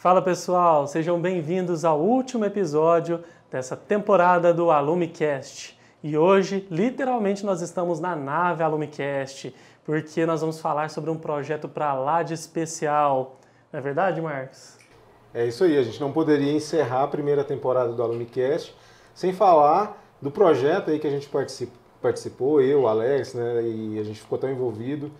Fala pessoal, sejam bem-vindos ao último episódio dessa temporada do AlumiCast. E hoje, literalmente, nós estamos na nave AlumiCast, porque nós vamos falar sobre um projeto pra lá de especial. Não é verdade, Marcos? É isso aí, a gente não poderia encerrar a primeira temporada do AlumiCast sem falar do projeto aí que a gente participou, eu, o Alex, né, e a gente ficou tão envolvido.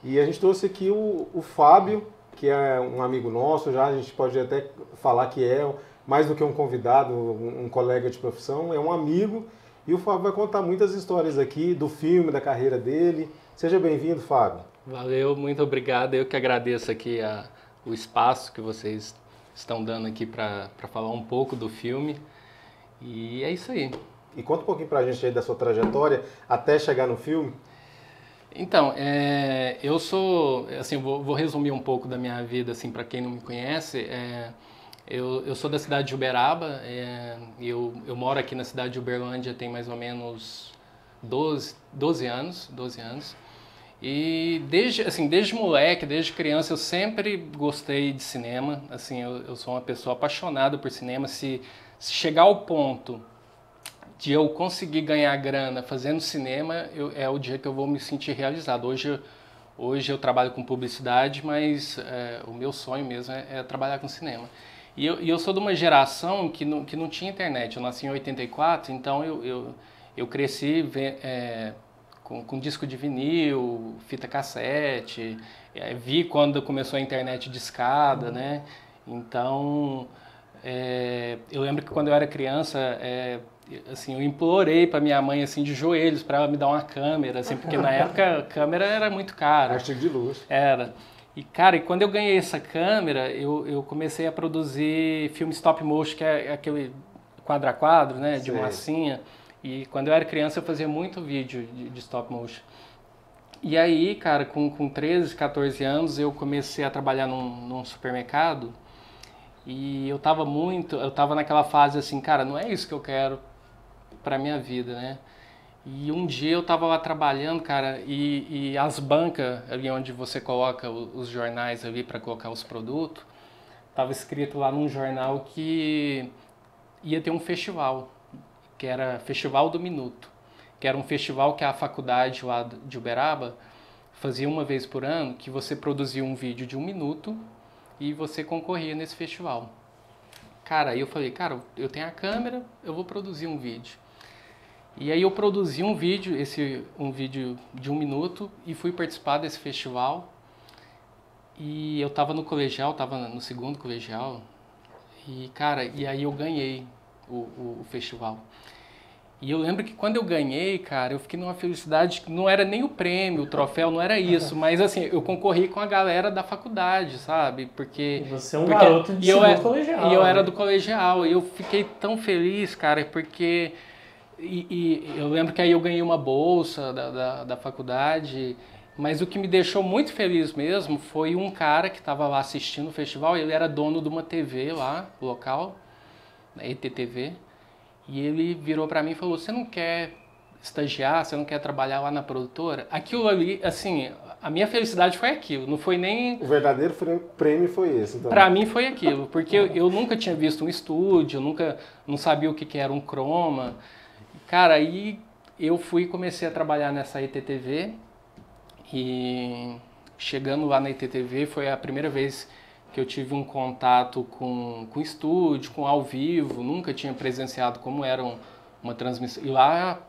E a gente trouxe aqui o Fábio, que é um amigo nosso, já a gente pode até falar que é mais do que um convidado, um colega de profissão, é um amigo. E o Fábio vai contar muitas histórias aqui do filme, da carreira dele. Seja bem-vindo, Fábio. Valeu, muito obrigado. Eu que agradeço aqui o espaço que vocês estão dando aqui para falar um pouco do filme. E é isso aí. E conta um pouquinho pra gente aí da sua trajetória até chegar no filme. Então, eu sou, assim, vou resumir um pouco da minha vida, assim, para quem não me conhece. Eu sou da cidade de Uberaba, eu moro aqui na cidade de Uberlândia tem mais ou menos 12 anos. E desde moleque, desde criança, eu sempre gostei de cinema. Assim, eu sou uma pessoa apaixonada por cinema. Se chegar ao ponto de eu conseguir ganhar grana fazendo cinema, é o dia que eu vou me sentir realizado. Hoje eu trabalho com publicidade, mas o meu sonho mesmo é trabalhar com cinema. E eu sou de uma geração que não tinha internet. Eu nasci em 84, então eu cresci com disco de vinil, fita cassete, vi quando começou a internet discada, né? Então, eu lembro que quando eu era criança, assim, eu implorei para minha mãe, assim, de joelhos, para ela me dar uma câmera, assim, porque na época a câmera era muito cara. Artigo de luxo. Era. E, cara, e quando eu ganhei essa câmera, eu comecei a produzir filme stop motion, que é aquele quadro a quadro, né, de massinha. E quando eu era criança eu fazia muito vídeo de stop motion. E aí, cara, com 13, 14 anos eu comecei a trabalhar num supermercado e eu tava naquela fase assim, cara, não é isso que eu quero pra minha vida, né? E um dia eu tava lá trabalhando, cara, e as bancas ali onde você coloca os jornais ali para colocar os produtos, tava escrito lá num jornal que ia ter um festival, que era Festival do Minuto, que era um festival que a faculdade lá de Uberaba fazia uma vez por ano, que você produzia um vídeo de 1 minuto e você concorria nesse festival. Cara, aí eu falei, cara, eu tenho a câmera, eu vou produzir um vídeo. E aí eu produzi um vídeo de 1 minuto e fui participar desse festival. E eu tava no colegial, tava no segundo colegial. E, cara, e aí eu ganhei o festival. E eu lembro que quando eu ganhei, cara, eu fiquei numa felicidade que não era nem o prêmio, o troféu, não era isso. Mas, assim, eu concorri com a galera da faculdade, sabe? Porque... Você é um garoto de segundo colegial. E eu era do colegial. E eu fiquei tão feliz, cara, porque... E eu lembro que aí eu ganhei uma bolsa da faculdade, mas o que me deixou muito feliz mesmo foi um cara que estava lá assistindo o festival, ele era dono de uma TV lá, local, na ETTV, e ele virou para mim e falou, você não quer estagiar, você não quer trabalhar lá na produtora? Aquilo ali, assim, a minha felicidade foi aquilo, não foi nem... O verdadeiro prêmio foi esse, então. Para mim foi aquilo, porque eu nunca tinha visto um estúdio, não sabia o que era um chroma. Cara, aí eu fui e comecei a trabalhar nessa ETTV e chegando lá na ETTV foi a primeira vez que eu tive um contato com estúdio, com ao vivo, nunca tinha presenciado como era uma transmissão. E lá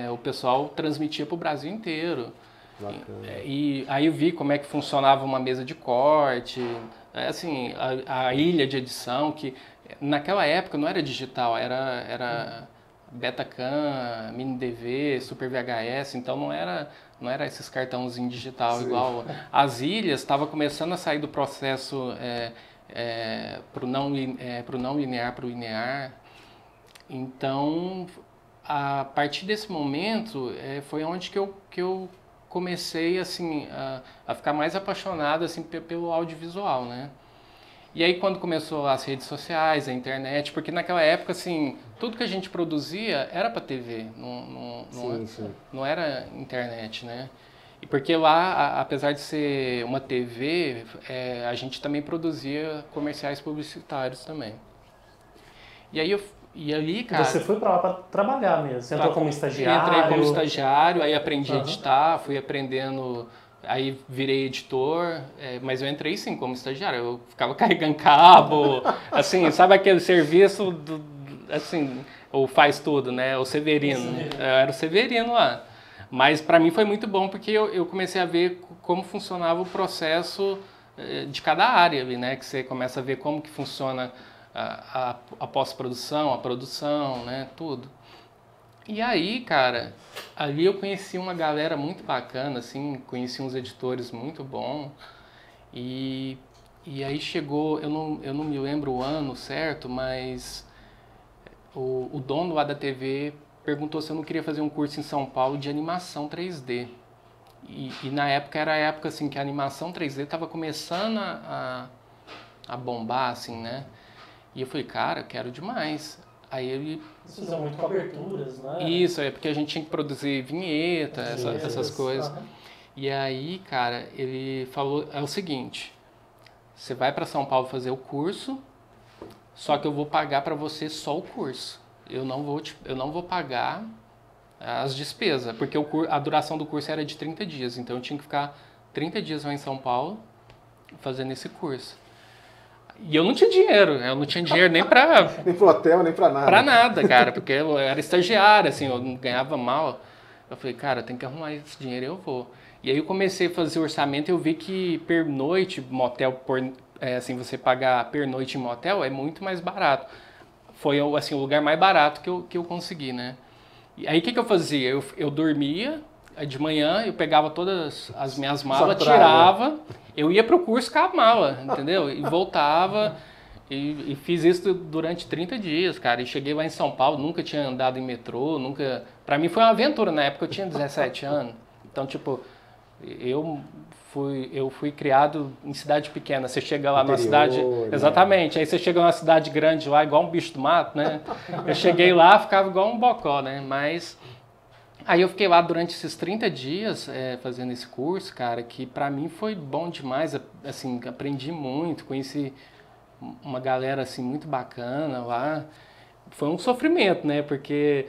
o pessoal transmitia para o Brasil inteiro. Bacana. E aí eu vi como é que funcionava uma mesa de corte, assim, a ilha de edição, que naquela época não era digital, era Betacam, Mini DV, Super VHS, então não era esses cartãozinhos digital. Sim. Igual. As ilhas estava começando a sair do processo pro não linear para o linear. Então, a partir desse momento, foi onde que eu comecei assim, a ficar mais apaixonado assim, pelo audiovisual, né? E aí quando começou as redes sociais, a internet, porque naquela época, assim, tudo que a gente produzia era para TV, não era internet, né? E porque lá, apesar de ser uma TV, a gente também produzia comerciais publicitários também. E ali, cara... Você foi para lá para trabalhar mesmo? Você entrou como estagiário? Entrei como estagiário, aí aprendi a editar, fui aprendendo... Aí virei editor, mas eu entrei sim como estagiário. Eu ficava carregando cabo, assim, sabe aquele serviço, assim, o faz tudo, né? O Severino. Eu era o Severino lá. Mas para mim foi muito bom porque eu comecei a ver como funcionava o processo de cada área ali, né? Que você começa a ver como que funciona a pós-produção, a produção, né? Tudo. E aí, cara, ali eu conheci uma galera muito bacana, assim, conheci uns editores muito bons. E aí chegou, eu não me lembro o ano certo, mas o dono lá da TV perguntou se eu não queria fazer um curso em São Paulo de animação 3D. E na época era a época assim, que a animação 3D estava começando a bombar, assim, né? E eu falei, cara, eu quero demais. Aí ele... Vocês usam muito coberturas, né? Isso, é porque a gente tinha que produzir vinheta, essas coisas. Uhum. E aí, cara, ele falou, é o seguinte, você vai para São Paulo fazer o curso, só que eu vou pagar para você só o curso. Eu não vou pagar as despesas, porque a duração do curso era de 30 dias, então eu tinha que ficar 30 dias lá em São Paulo fazendo esse curso. E eu não tinha dinheiro nem pra... Nem pro hotel, nem pra nada. Pra nada, cara, porque eu era estagiário, assim, eu não ganhava mal. Eu falei, cara, tem que arrumar esse dinheiro e eu vou. E aí eu comecei a fazer orçamento e eu vi que pernoite, motel, assim, você pagar pernoite em motel é muito mais barato. Foi, assim, o lugar mais barato que eu consegui, né? E aí o que eu fazia? Eu dormia, aí de manhã eu pegava todas as minhas malas, tirava, eu ia pro curso com a mala, entendeu? E voltava e fiz isso durante 30 dias, cara. E cheguei lá em São Paulo, nunca tinha andado em metrô, nunca... Pra mim foi uma aventura, na época eu tinha 17 anos. Então, tipo, eu fui criado em cidade pequena. Você chega lá numa cidade... Né? Exatamente. Aí você chega numa cidade grande lá, igual um bicho do mato, né? Eu cheguei lá, ficava igual um bocó, né? Mas... Aí eu fiquei lá durante esses 30 dias fazendo esse curso, cara, que pra mim foi bom demais, assim, aprendi muito, conheci uma galera, assim, muito bacana lá. Foi um sofrimento, né, porque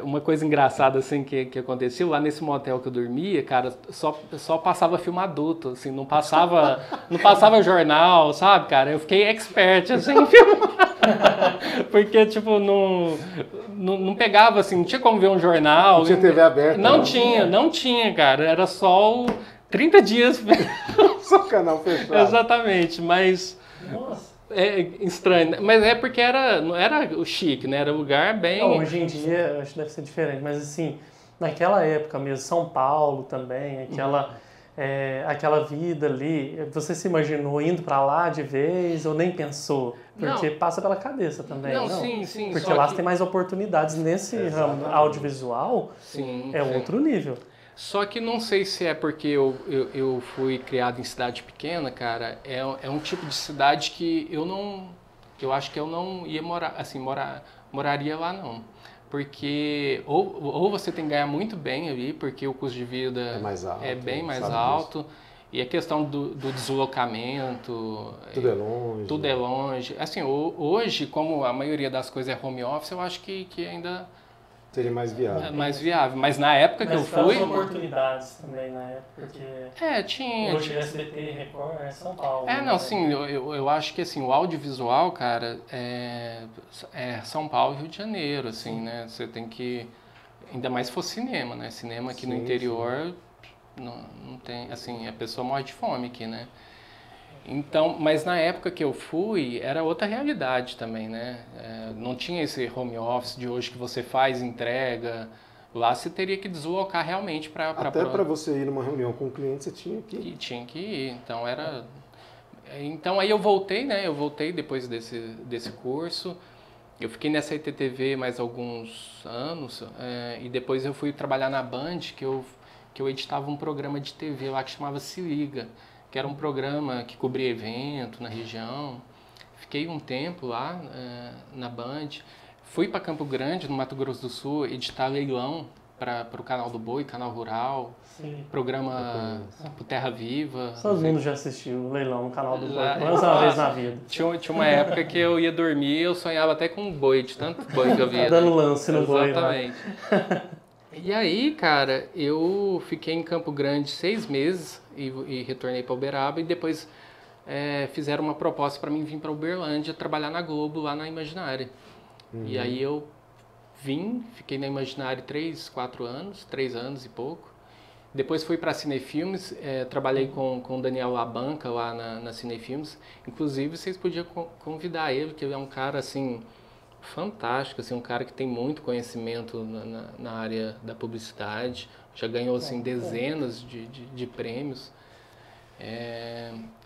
uma coisa engraçada, assim, que aconteceu, lá nesse motel que eu dormia, cara, só passava filme adulto, assim, não passava jornal, sabe, cara? Eu fiquei expert, assim, em filme. Porque, tipo, não pegava, assim, não tinha como ver um jornal. Não tinha TV aberta. Não tinha, cara. Era só 30 dias. Só canal fechado. Exatamente, mas... Nossa. É estranho, mas é porque não era o chique, né? Era um lugar bem... Não, hoje em dia, acho que deve ser diferente, mas assim, naquela época mesmo, São Paulo também, aquela vida ali, você se imaginou indo pra lá de vez ou nem pensou? Porque passa pela cabeça também, não? Sim. Porque lá você tem mais oportunidades nesse ramo audiovisual, outro nível. Só que não sei se é porque eu fui criado em cidade pequena, cara, é um tipo de cidade que eu acho que eu não ia morar, assim, moraria lá não. Porque ou você tem que ganhar muito bem ali, porque o custo de vida é bem mais alto. E a questão do deslocamento... Tudo é longe. Assim, hoje, como a maioria das coisas é home office, eu acho que ainda... Seria mais viável. É mais viável. Mas na época que eu fui... Mas oportunidades também na época, porque... tinha. Hoje SBT, Record, é São Paulo. Não, sim, eu acho que assim, o audiovisual, cara, é São Paulo e Rio de Janeiro, assim, né? Você tem que... Ainda mais se for cinema, né? Cinema aqui no interior, não tem... Assim, a pessoa morre de fome aqui, né? Então, mas na época que eu fui, era outra realidade também, né? Não tinha esse home office de hoje que você faz, entrega. Lá você teria que deslocar realmente para... Até para você ir numa reunião com o cliente, você tinha que ir. E tinha que ir. Então, Então, aí eu voltei, né? Eu voltei depois desse curso. Eu fiquei nessa ITTV mais alguns anos. E depois eu fui trabalhar na Band, que eu editava um programa de TV lá que chamava Se Liga, que era um programa que cobria evento na região. Fiquei um tempo lá na Band. Fui para Campo Grande, no Mato Grosso do Sul, editar leilão para o Canal do Boi, Canal Rural, Sim. programa pro Terra Viva. Todo mundo já assistiu o leilão no Canal do Boi, Já- pelo menos uma vez na vida. Tinha uma época que eu ia dormir e eu sonhava até com um boi, de tanto boi que eu via. Dando lance no boi lá. Exatamente. E aí, cara, eu fiquei em Campo Grande 6 meses e retornei para Uberaba e depois fizeram uma proposta para mim vir para Uberlândia trabalhar na Globo, lá na Imaginária. E aí eu vim, fiquei na Imaginária 3 anos e pouco. Depois fui para Cinefilmes, trabalhei com o Daniel Labanca lá na Cinefilmes. Inclusive, vocês podiam convidar ele, que ele é um cara, assim, fantástico, assim, um cara que tem muito conhecimento na área da publicidade. Já ganhou, assim, dezenas de prêmios.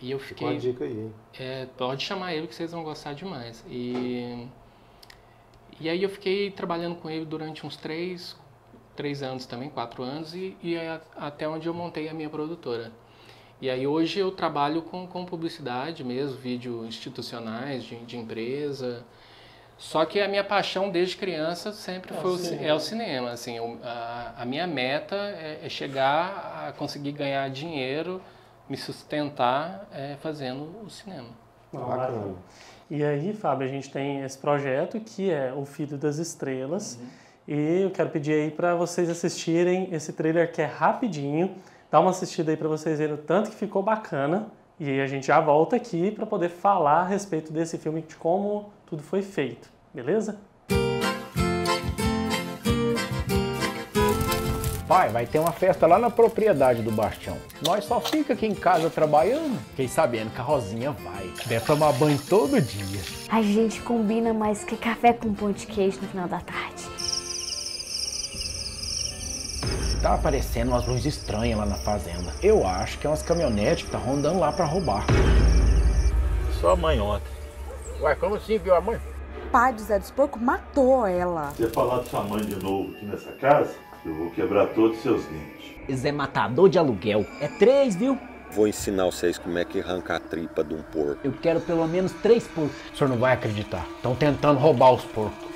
E eu fiquei... Com a dica aí. Pode chamar ele que vocês vão gostar demais. E aí eu fiquei trabalhando com ele durante uns 3 anos também, 4 anos, e até onde eu montei a minha produtora. E aí hoje eu trabalho com publicidade mesmo, vídeo institucionais, de empresa. Só que a minha paixão desde criança sempre foi o cinema. Assim, a minha meta é chegar a conseguir ganhar dinheiro, me sustentar fazendo o cinema. Bacana. E aí, Fábio, a gente tem esse projeto que é O Filho das Estrelas. E eu quero pedir aí para vocês assistirem esse trailer que é rapidinho. Dá uma assistida aí para vocês verem o tanto que ficou bacana. E aí a gente já volta aqui para poder falar a respeito desse filme, de como tudo foi feito. Beleza? Pai, vai ter uma festa lá na propriedade do Bastião. Nós só fica aqui em casa trabalhando. Fiquei sabendo que a Rosinha vai. Deve tomar banho todo dia. A gente combina mais que café com pão de queijo no final da tarde. Tá aparecendo umas luzes estranhas lá na fazenda. Eu acho que é umas caminhonetes que tá rondando lá pra roubar. Só a mãe ontem. Ué, como assim, viu a mãe? O pai de Zé dos Porcos matou ela. Se você falar de sua mãe de novo aqui nessa casa, eu vou quebrar todos os seus dentes. Zé matador de aluguel. É 3, viu? Vou ensinar vocês como é que arranca a tripa de um porco. Eu quero pelo menos 3 porcos. O senhor não vai acreditar. Estão tentando roubar os porcos.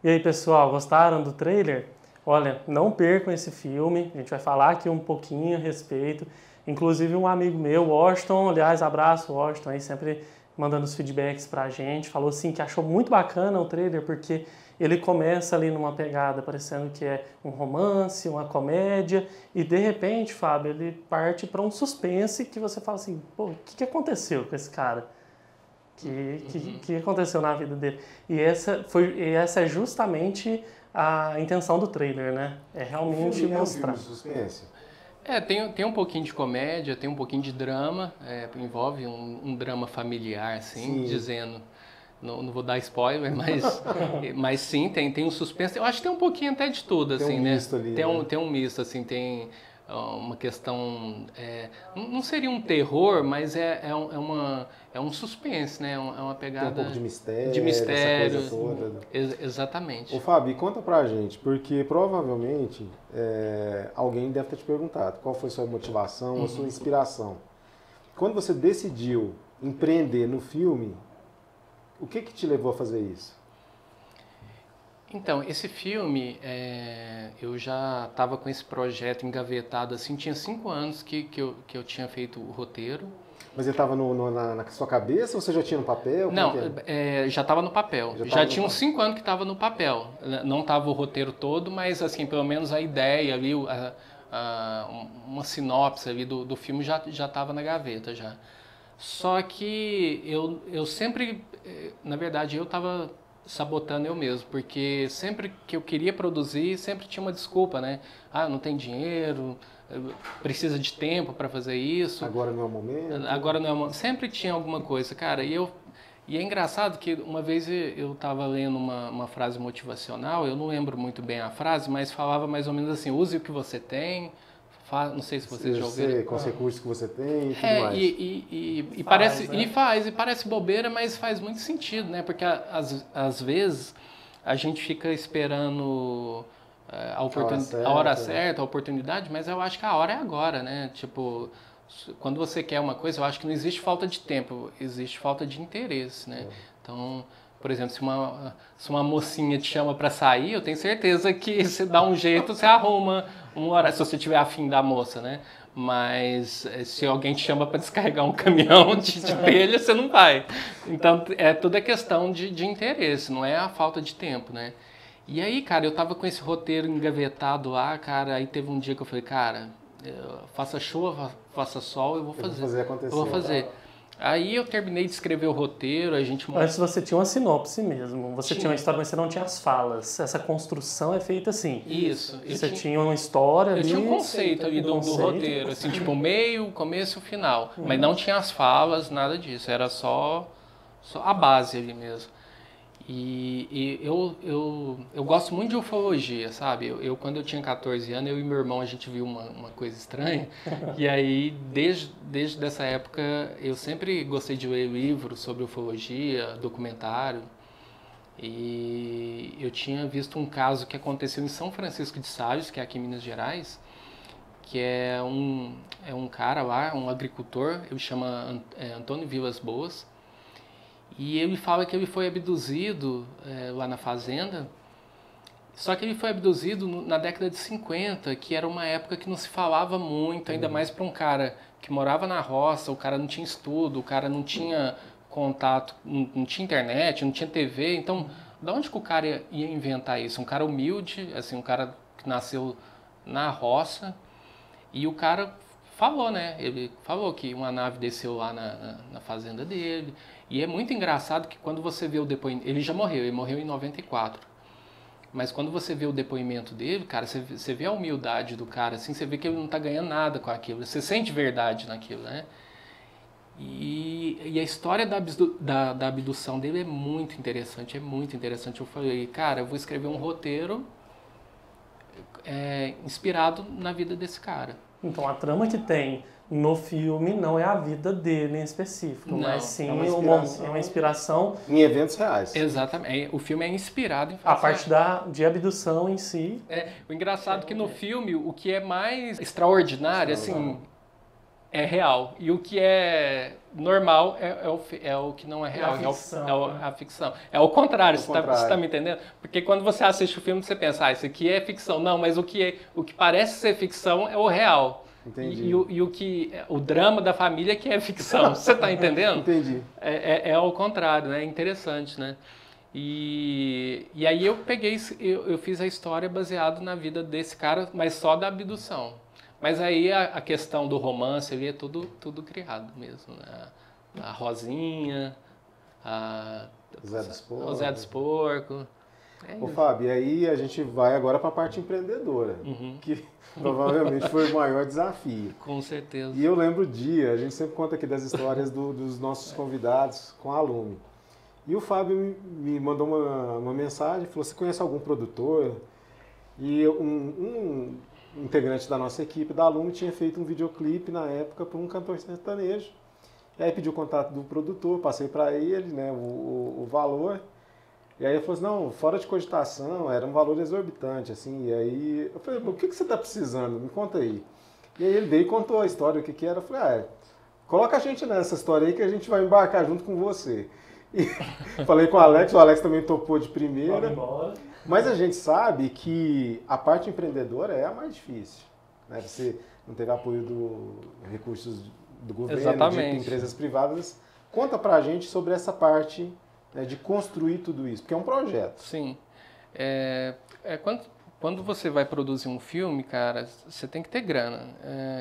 E aí, pessoal, gostaram do trailer? Olha, não percam esse filme, a gente vai falar aqui um pouquinho a respeito. Inclusive um amigo meu, Washington, aliás, abraço Washington, aí sempre mandando os feedbacks pra gente, falou assim que achou muito bacana o trailer, porque ele começa ali numa pegada parecendo que é um romance, uma comédia, e de repente, Fábio, ele parte para um suspense que você fala assim, pô, o que aconteceu com esse cara? Que aconteceu na vida dele? E essa é justamente a intenção do trailer, né? É realmente mostrar. É um filme de suspense. Tem um pouquinho de comédia, tem um pouquinho de drama, envolve um drama familiar, assim, dizendo... Não vou dar spoiler, mas sim, tem um suspense. Eu acho que tem um pouquinho até de tudo, assim, né? Misto ali, Tem um misto, assim, tem uma questão... não seria um terror, mas é um suspense, né? É uma pegada... Tem um pouco de mistério. De mistério. Essa coisa toda. Exatamente. Ô, Fábio, conta pra gente, porque provavelmente alguém deve ter te perguntado qual foi a sua motivação, a sua inspiração. Quando você decidiu empreender no filme, o que te levou a fazer isso? Então, esse filme, eu já estava com esse projeto engavetado, assim, tinha 5 anos que eu tinha feito o roteiro. Mas ele estava na sua cabeça ou você já tinha no papel? Não, já estava no papel. Já tinha uns 5 anos que estava no papel. Não estava o roteiro todo, mas assim, pelo menos a ideia ali, uma sinopse ali do filme já estava na gaveta já. Só que eu sempre, na verdade, eu estava sabotando eu mesmo, porque sempre que eu queria produzir, sempre tinha uma desculpa, né? Ah, não tem dinheiro, precisa de tempo para fazer isso. Agora não é o momento. Agora não é o momento. Sempre tinha alguma coisa, cara. E é engraçado que uma vez eu estava lendo uma frase motivacional, eu não lembro muito bem a frase, mas falava mais ou menos assim, use o que você tem, Não sei se vocês já ouviram. Com os recursos que você tem e tudo mais. E parece bobeira, mas faz muito sentido, né? Porque às vezes a gente fica esperando a hora certa, a oportunidade, mas eu acho que a hora é agora, né? Tipo, quando você quer uma coisa, eu acho que não existe falta de tempo, existe falta de interesse, né? Então, por exemplo, se uma mocinha te chama para sair, eu tenho certeza que você dá um jeito, você arruma uma hora, se você tiver afim da moça, né? Mas se alguém te chama para descarregar um caminhão de telha, você não vai. Então, tudo é questão de interesse, não é a falta de tempo, né? E aí, cara, eu tava com esse roteiro engavetado lá, cara, aí teve um dia que eu falei, cara, faça chuva, faça sol, eu vou fazer. Eu vou fazer acontecer. Eu vou fazer. Aí eu terminei de escrever o roteiro, a gente... Antes você tinha uma sinopse mesmo, você tinha uma história, mas você não tinha as falas. Essa construção é feita assim. Isso. Você tinha uma história ali... Eu tinha um conceito ali do roteiro, assim, tipo meio, começo e o final. Mas não tinha as falas, nada disso, era só a base ali mesmo. E eu gosto muito de ufologia, sabe? Quando eu tinha 14 anos, eu e meu irmão, a gente viu uma coisa estranha. E aí, desde essa época, eu sempre gostei de ler livros sobre ufologia, documentário. E eu tinha visto um caso que aconteceu em São Francisco de Sales, que é aqui em Minas Gerais, que é um cara lá, um agricultor, ele chama Antônio Vilas Boas. E ele fala que ele foi abduzido lá na fazenda, só que ele foi abduzido na década de 50, que era uma época que não se falava muito, ainda mais para um cara que morava na roça, o cara não tinha estudo, o cara não tinha contato, não tinha internet, não tinha TV, então de onde que o cara ia inventar isso? Um cara humilde, assim, um cara que nasceu na roça, e o cara falou, né? Ele falou que uma nave desceu lá na fazenda dele. E é muito engraçado que quando você vê o depoimento... Ele já morreu, ele morreu em 94. Mas quando você vê o depoimento dele, cara, você vê a humildade do cara, assim, você vê que ele não tá ganhando nada com aquilo. Você sente verdade naquilo, né? E a história da abdução dele é muito interessante, Eu falei, cara, eu vou escrever um roteiro inspirado na vida desse cara. Então a trama que tem no filme não é a vida dele em específico, não, mas sim uma inspiração em eventos reais. Exatamente. O filme é inspirado em a parte de abdução em si. O engraçado é que no filme o que é mais extraordinário, assim, é real. E o que é normal é o que não é real, é a ficção. É o contrário, você tá me entendendo? Porque quando você assiste o filme, você pensa, isso aqui é ficção. Não, mas o que parece ser ficção é o real. Entendi. O drama da família que é ficção. Você tá entendendo? Entendi. É ao contrário, né? É interessante, né? E aí eu fiz a história baseada na vida desse cara, mas só da abdução. Mas aí a questão do romance ali é tudo criado mesmo, né? A Rosinha, o Zé dos Porcos. Ô Fábio, e aí a gente vai agora para a parte empreendedora, que provavelmente foi o maior desafio. Com certeza. E eu lembro o dia, a gente sempre conta aqui das histórias dos nossos convidados com a Alume. E o Fábio me mandou uma mensagem, falou, você conhece algum produtor? E um integrante da nossa equipe, da Alume, tinha feito um videoclipe na época para um cantor sertanejo. E aí pediu o contato do produtor, passei para ele, né, o valor. E aí ele falou assim, não, fora de cogitação, era um valor exorbitante, assim. E aí eu falei, o que você está precisando? Me conta aí. E aí ele veio e contou a história, o que era. Eu falei, coloca a gente nessa história aí que a gente vai embarcar junto com você. E falei com o Alex também topou de primeira. Mas a gente sabe que a parte empreendedora é a mais difícil. Né? Você não teve apoio do recursos do governo, exatamente, de empresas privadas. Conta pra gente sobre essa parte, né, de construir tudo isso, porque é um projeto. Sim. Quando você vai produzir um filme, cara, você tem que ter grana.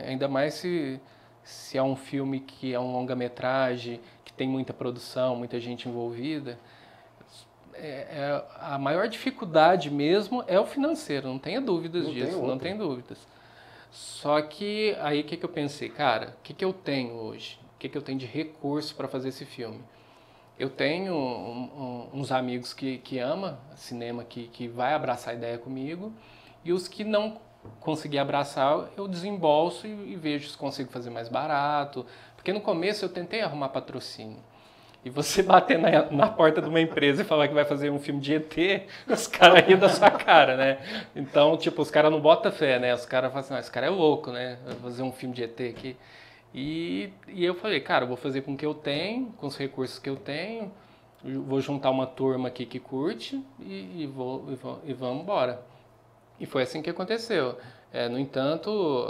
Ainda mais se é um filme que é um longa-metragem, que tem muita produção, muita gente envolvida. A maior dificuldade mesmo é o financeiro, não tenha dúvidas disso, não tem dúvidas. Só que aí o que eu pensei, cara, o que eu tenho hoje? O que eu tenho de recurso para fazer esse filme? Eu tenho uns amigos que amam cinema, que vai abraçar a ideia comigo, e os que não conseguir abraçar, eu desembolso e vejo se consigo fazer mais barato. Porque no começo eu tentei arrumar patrocínio. E você bater na porta de uma empresa e falar que vai fazer um filme de ET, os caras riem da sua cara, né? Então, tipo, os caras não botam fé, né? Os caras falam assim, esse cara é louco, né? Vai fazer um filme de ET aqui. E eu falei, cara, eu vou fazer com o que eu tenho, com os recursos que eu tenho, vou juntar uma turma aqui que curte e vamos embora. E foi assim que aconteceu. No entanto,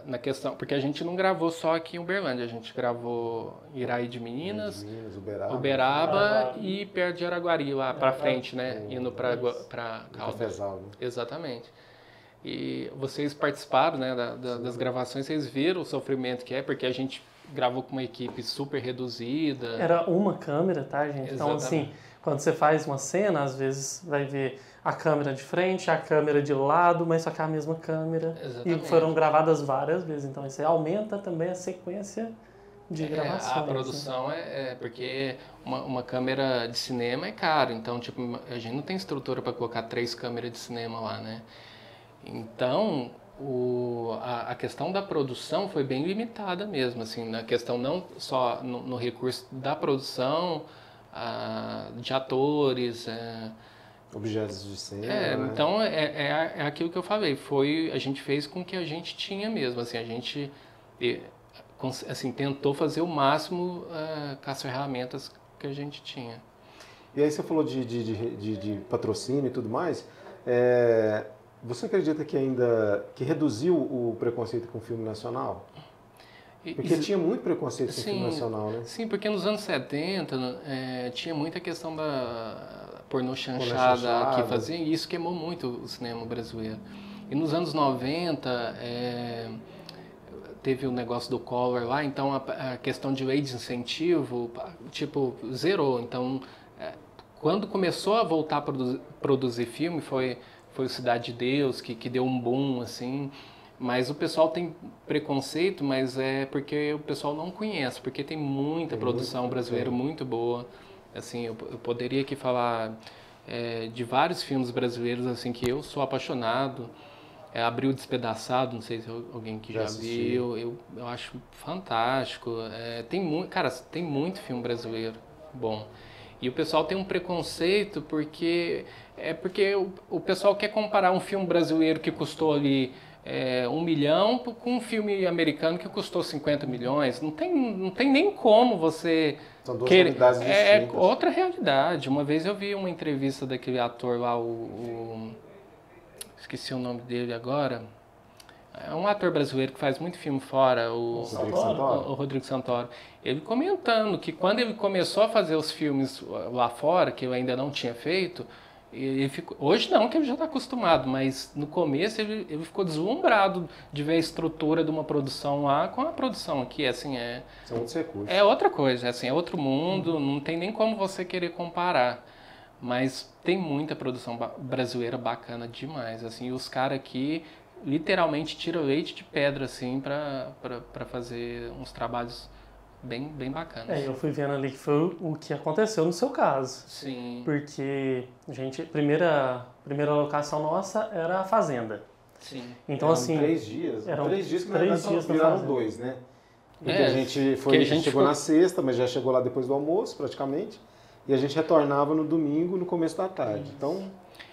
na questão, porque a gente não gravou só aqui em Uberlândia, a gente gravou Iraí de Minas, Uberaba e perto de Araguari, lá pra frente, né? Indo pra Caldas. Né? Exatamente. E vocês participaram, né, das gravações, vocês viram o sofrimento que é, porque a gente gravou com uma equipe super reduzida. Era uma câmera, tá, gente? Então, assim, quando você faz uma cena, às vezes vai ver a câmera de frente, a câmera de lado, mas só que é a mesma câmera. Exatamente. E foram gravadas várias vezes. Então, isso aí aumenta também a sequência de gravações. A produção porque uma câmera de cinema é caro. Então, tipo, a gente não tem estrutura para colocar 3 câmeras de cinema lá, né? Então, a questão da produção foi bem limitada mesmo, assim, na questão não só no recurso da produção, de atores, objetos de cena. Né? Então é aquilo que eu falei, a gente fez com o que a gente tinha mesmo, assim, a gente assim, tentou fazer o máximo com as ferramentas que a gente tinha. E aí você falou de patrocínio e tudo mais, você acredita que reduziu o preconceito com o filme nacional? Porque tinha muito preconceito com o filme nacional, né? Sim, porque nos anos 70 tinha muita questão da pornô chanchada que fazia, e isso queimou muito o cinema brasileiro. E nos anos 90 teve o negócio do Collor lá, então a questão de lei de incentivo, tipo, zerou. Então, quando começou a voltar a produzir filme, foi o Cidade de Deus, que deu um boom, assim. Mas o pessoal tem preconceito, mas é porque o pessoal não conhece, porque tem muita produção brasileira muito boa. Assim, eu poderia aqui falar de vários filmes brasileiros, assim, que eu sou apaixonado. Abril Despedaçado, não sei se alguém que já viu, eu acho fantástico. Tem muito filme brasileiro bom. E o pessoal tem um preconceito porque o pessoal quer comparar um filme brasileiro que custou ali 1 milhão com um filme americano que custou 50 milhões. Não tem nem como você... São duas realidades distintas. É outra realidade. Uma vez eu vi uma entrevista daquele ator lá, esqueci o nome dele agora. É um ator brasileiro que faz muito filme fora, o Rodrigo Santoro. Ele comentando que quando ele começou a fazer os filmes lá fora, que eu ainda não tinha feito, hoje não, que ele já está acostumado, mas no começo ele ficou deslumbrado de ver a estrutura de uma produção lá com a produção aqui, assim, são outros recursos. É outra coisa, assim, é outro mundo, não tem nem como você querer comparar. Mas tem muita produção brasileira bacana demais, assim, e os caras aqui literalmente tiram leite de pedra, assim, para fazer uns trabalhos bem bacanas. Eu fui vendo ali que foi o que aconteceu no seu caso. Sim. Porque, gente, primeira locação nossa era a Fazenda. Sim. Então, assim... 3 dias. Eram 3 dias que três dias viraram 2, né? Porque a gente chegou na sexta, mas já chegou lá depois do almoço, praticamente. E a gente retornava no domingo, no começo da tarde. Então...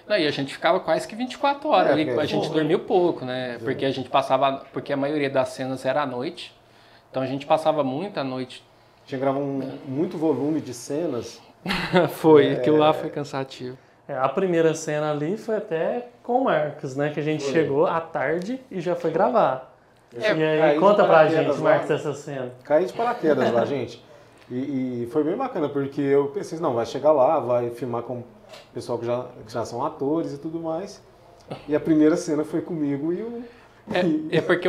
E a gente ficava quase que 24 horas ali, a gente dormiu pouco, né? Porque a gente passava, porque a maioria das cenas era à noite, então a gente passava muita noite. Tinha gravado muito volume de cenas. Aquilo lá foi cansativo. A primeira cena ali foi até com o Marcos, né? Que a gente chegou à tarde e já foi gravar. E aí, conta pra gente, Marcos, essa cena. Caí de paraquedas lá, gente. E foi bem bacana, porque eu pensei, não, vai chegar lá, vai filmar com o pessoal que já são atores e tudo mais. E a primeira cena foi comigo e o... porque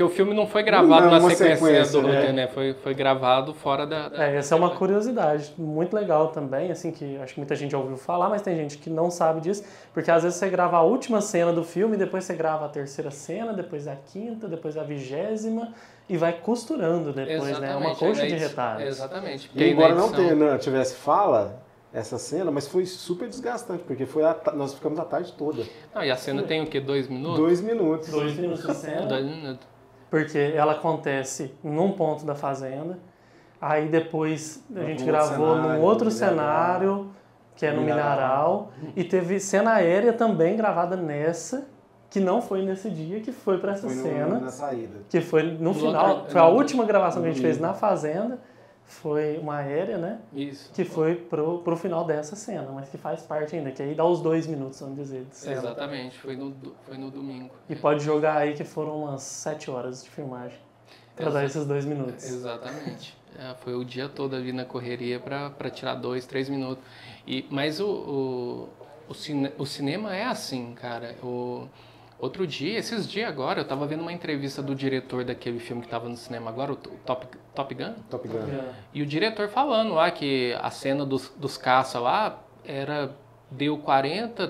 o filme não foi gravado na sequência do roteiro, né? Foi gravado fora da... essa é uma curiosidade muito legal também, assim, que acho que muita gente já ouviu falar, mas tem gente que não sabe disso, porque às vezes você grava a última cena do filme, depois você grava a terceira cena, depois a quinta, depois a 20ª, e vai costurando depois, né? É uma coxa de retalhos. Exatamente. E embora não tivesse fala, essa cena, mas foi super desgastante, porque nós ficamos a tarde toda. E a cena tem o quê? 2 minutos? 2 minutos. 2 minutos de cena. 2 minutos. Porque ela acontece num ponto da fazenda, aí depois a gente gravou num outro cenário, que é no Milharal, e teve cena aérea também gravada nessa, que não foi nesse dia, que foi para essa cena. Na saída. Que foi no final, foi a última gravação que a gente fez na fazenda, foi uma aérea, né? Isso. Que foi pro final dessa cena, mas que faz parte ainda, que aí dá os 2 minutos, vamos dizer, de cena. Exatamente, foi no domingo. E pode jogar aí que foram umas 7 horas de filmagem, para dar esses 2 minutos. Exatamente. Foi o dia todo ali na correria para tirar 2, 3 minutos. Mas o cinema é assim, cara. Outro dia, esses dias agora, eu tava vendo uma entrevista do diretor daquele filme que tava no cinema agora, o Top Gun? Top Gun. E o diretor falando lá que a cena dos caça lá deu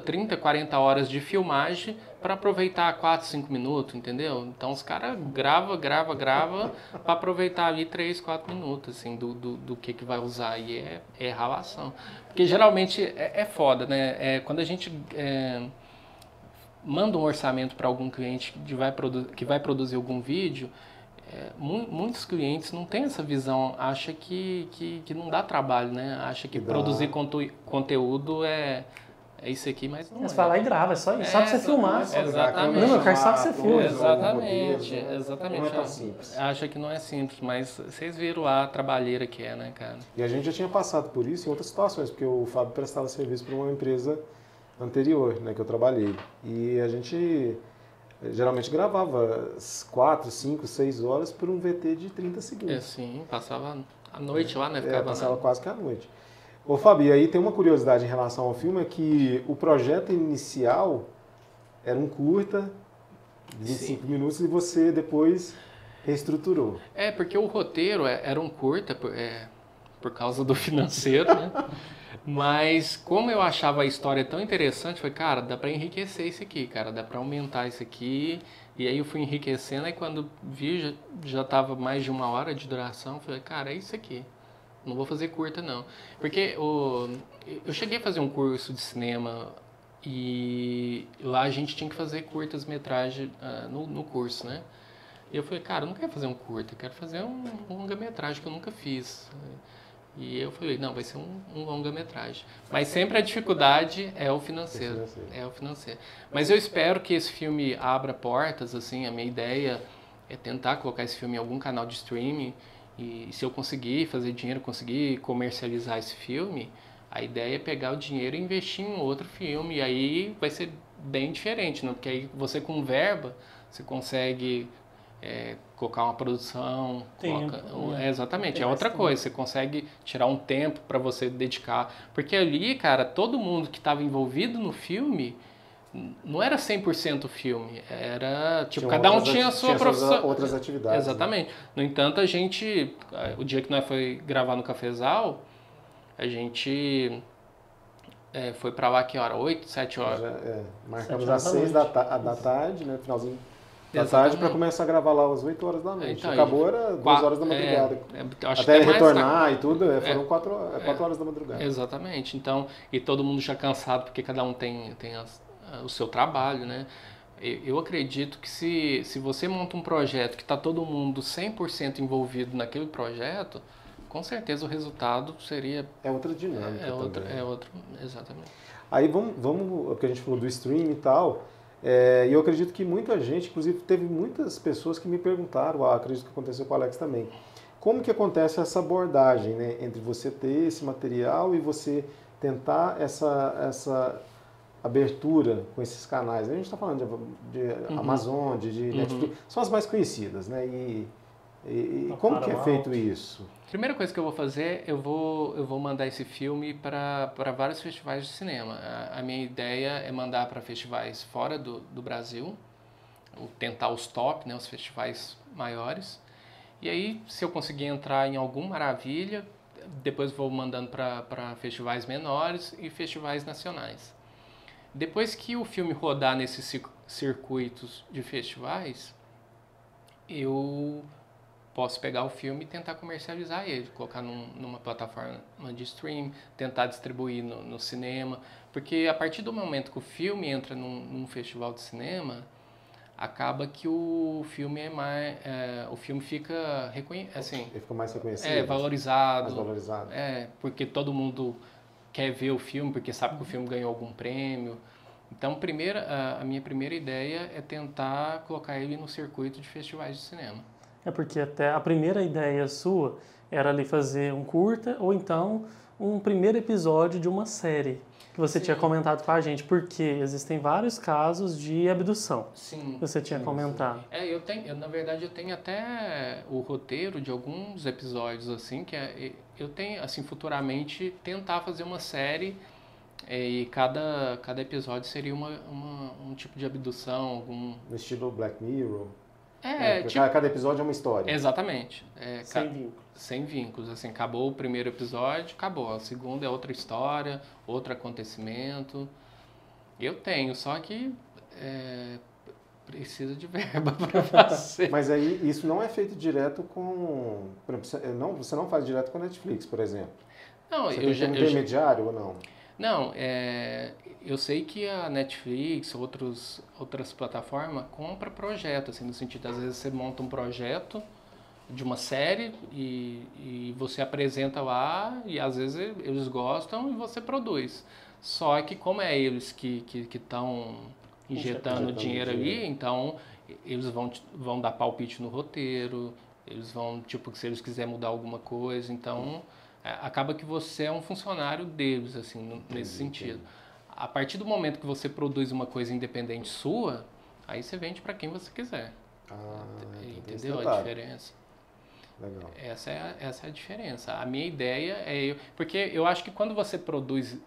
30, 40 horas de filmagem para aproveitar 4, 5 minutos, entendeu? Então os caras grava para aproveitar ali 3, 4 minutos, assim, do que vai usar. E é ralação. Porque geralmente é foda, né? Quando a gente manda um orçamento para algum cliente que vai produzir algum vídeo, muitos clientes não têm essa visão, acha que não dá trabalho, né? Acha que produzir conteúdo é isso aqui, mas não é. Você vai lá e grava, é só isso, só pra você filmar. Exatamente. Não, eu quero só que você filme. Exatamente. Não é tão simples. Acha que não é simples, mas vocês viram lá a trabalheira que é, né, cara? E a gente já tinha passado por isso em outras situações, porque o Fábio prestava serviço para uma empresa anterior, né, que eu trabalhei. E a gente geralmente gravava 4, 5, 6 horas por um VT de 30 segundos. Sim, passava a noite lá, né? Passava quase que a noite. Ô Fábio, aí tem uma curiosidade em relação ao filme, é que o projeto inicial era um curta, 25 minutos, e você depois reestruturou. Porque o roteiro era um curta, por causa do financeiro, né? Mas como eu achava a história tão interessante, foi, cara, dá pra enriquecer isso aqui, cara, dá pra aumentar isso aqui. E aí eu fui enriquecendo, e quando vi, já tava mais de 1 hora de duração, falei, cara, é isso aqui. Não vou fazer curta, não. Porque eu cheguei a fazer um curso de cinema e lá a gente tinha que fazer curtas-metragens no curso, né? E eu falei, cara, eu não quero fazer um curta, eu quero fazer um longa-metragem que eu nunca fiz. E eu falei, não, vai ser um longa-metragem. Mas sempre a dificuldade é o financeiro. É o financeiro. Mas eu espero que esse filme abra portas, assim, a minha ideia é tentar colocar esse filme em algum canal de streaming. E se eu conseguir fazer dinheiro, conseguir comercializar esse filme, a ideia é pegar o dinheiro e investir em outro filme. E aí vai ser bem diferente, né? Porque aí você com verba, você consegue colocar uma produção. Exatamente, é outra coisa. Você consegue tirar um tempo para você dedicar. Porque ali, cara, todo mundo que estava envolvido no filme não era 100% filme, era tipo, cada um tinha a sua profissão. Outras atividades. Exatamente. Né? No entanto, a gente, o dia que nós foi gravar no Cafezal, a gente foi pra lá que hora? 8, 7 horas? Marcamos às 6 da tarde, né? Finalzinho da tarde, para começar a gravar lá às 8 horas da noite. Então, acabou, era 2 horas da madrugada. Até retornar e tudo, foram 4 horas da madrugada. Exatamente. Então, e todo mundo já cansado, porque cada um tem o seu trabalho, né? Eu acredito que se você monta um projeto que está todo mundo 100% envolvido naquele projeto, com certeza o resultado seria... É outra dinâmica exatamente. Aí vamos, porque a gente falou do stream e tal, e eu acredito que muita gente, inclusive teve muitas pessoas que me perguntaram, acredito que aconteceu com o Alex também, como que acontece essa abordagem, né, entre você ter esse material e você tentar essa abertura com esses canais. A gente está falando de Amazon, de Netflix, são as mais conhecidas, né? E como que é feito isso? Primeira coisa que eu vou fazer, eu vou mandar esse filme para vários festivais de cinema. A minha ideia é mandar para festivais fora do Brasil, tentar os top, né, os festivais maiores. E aí, se eu conseguir entrar em algum maravilha, depois vou mandando para festivais menores e festivais nacionais. Depois que o filme rodar nesses circuitos de festivais, eu posso pegar o filme e tentar comercializar ele, colocar numa plataforma de stream, tentar distribuir no cinema, porque a partir do momento que o filme entra num festival de cinema, acaba que o filme o filme fica assim, ele fica mais reconhecido, valorizado, mais valorizado, porque todo mundo quer ver o filme porque sabe que o filme ganhou algum prêmio. Então, a minha primeira ideia é tentar colocar ele no circuito de festivais de cinema. É porque até a primeira ideia sua era ali fazer um curta ou então um primeiro episódio de uma série que você tinha comentado com a gente, porque existem vários casos de abdução. Sim. Que você tinha comentado. Na verdade, eu tenho até o roteiro de alguns episódios, assim, eu tenho, assim, futuramente tentar fazer uma série e cada episódio seria um tipo de abdução, no estilo Black Mirror. Cada episódio é uma história. Exatamente. Sem vínculos. Sem vínculos. Assim, acabou o primeiro episódio, acabou. A segunda é outra história, outro acontecimento. Eu tenho, só que precisa de verba para fazer. Mas aí isso não é feito direto com... Por exemplo, você não faz direto com a Netflix, por exemplo? Não, você tem um intermediário ou não? Não, eu sei que a Netflix, outras plataformas, compra projeto, assim, no sentido, às vezes você monta um projeto de uma série e você apresenta lá e às vezes eles gostam e você produz. Só que como é eles que estão injetando dinheiro ali, então eles vão dar palpite no roteiro, eles vão, tipo, se eles quiserem mudar alguma coisa, então... acaba que você é um funcionário deles, assim, nesse sentido. A partir do momento que você produz uma coisa independente sua, aí você vende para quem você quiser. Entendeu a diferença? Legal. Essa é a diferença. A minha ideia porque eu acho que quando você produz